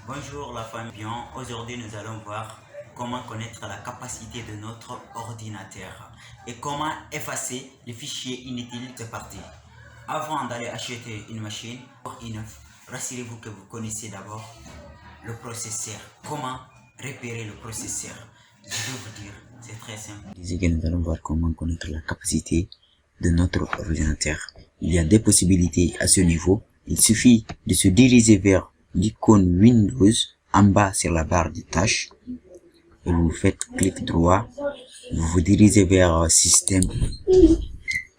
Bonjour la famille. Bien, aujourd'hui nous allons voir comment connaître la capacité de notre ordinateur et comment effacer les fichiers inutiles. C'est parti. Avant d'aller acheter une machine pour i9, rassurez-vous que vous connaissez d'abord le processeur. Comment repérer le processeur? Je vais vous dire, c'est très simple. Ici que nous allons voir comment connaître la capacité de notre ordinateur. Il y a des possibilités à ce niveau. Il suffit de se diriger vers l'icône Windows en bas sur la barre de tâches et vous faites clic droit, vous vous dirigez vers système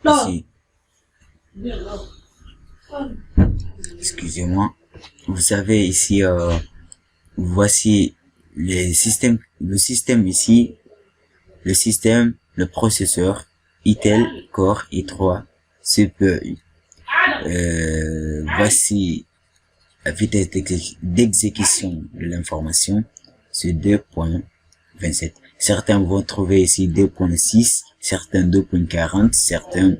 ici. Excusez-moi, vous savez ici voici le système ici, le processeur Intel Core i3 CPU. Voici la vitesse d'exécution de l'information, c'est 2.27. Certains vont trouver ici 2.6, certains 2.40, certains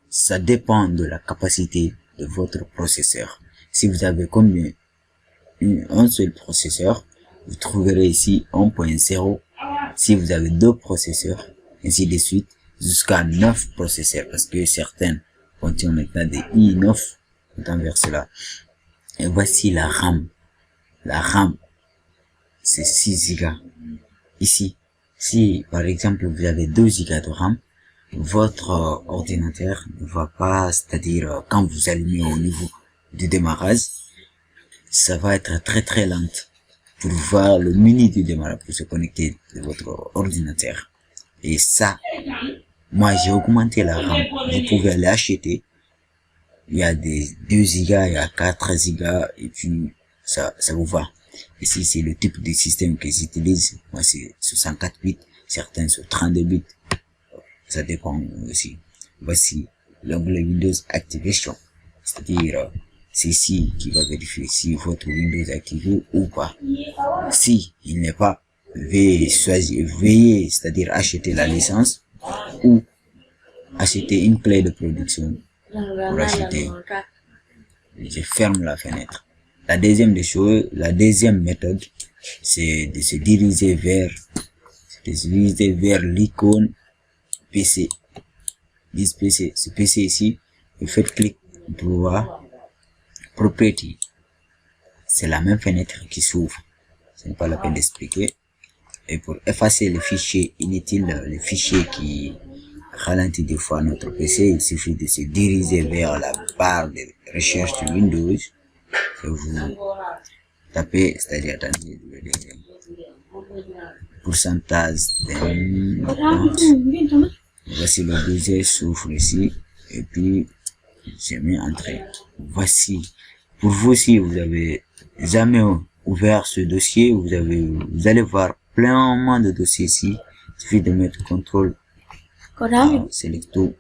ça dépend de la capacité de votre processeur. Si vous avez combien un seul processeur, vous trouverez ici 1.0. Si vous avez deux processeurs, ainsi de suite, jusqu'à 9 processeurs, parce que certains contiennent maintenant des i9 vers cela. Et voici la RAM. La RAM, c'est 6 Go. Ici, si par exemple vous avez 2 Go de RAM, votre ordinateur ne va pas, c'est-à-dire quand vous allumez au niveau du démarrage, ça va être très lent pour voir le menu du démarrage, pour se connecter à votre ordinateur. Et ça, moi j'ai augmenté la RAM. Vous pouvez aller acheter. Il y a des 2 Go, il y a 4 Go, et puis ça vous va. Ici, c'est le type de système que j'utilise. Moi, c'est 64 bits, certains sont 32 bits. Ça dépend aussi. Voici l'onglet Windows Activation. C'est-à-dire, c'est ici qui va vérifier si votre Windows est activé ou pas. Si il n'est pas, veuillez c'est-à-dire acheter la licence ou acheter une clé de production. Pour acheter, je ferme la fenêtre. La deuxième méthode, c'est de se diriger vers l'icône PC. Ce PC ici, vous faites clic droit, Property. C'est la même fenêtre qui s'ouvre. Ce n'est pas la peine d'expliquer. Et pour effacer les fichiers inutiles, les fichiers qui ralentit des fois notre PC, il suffit de se diriger vers la barre de recherche de Windows et vous tapez, c'est-à-dire attendez, pourcentage de voici le dossier s'ouvre ici et puis j'ai mis entrée. Voici pour vous, si vous avez jamais ouvert ce dossier, vous allez voir plein de dossiers ici. Il suffit de mettre contrôle selecto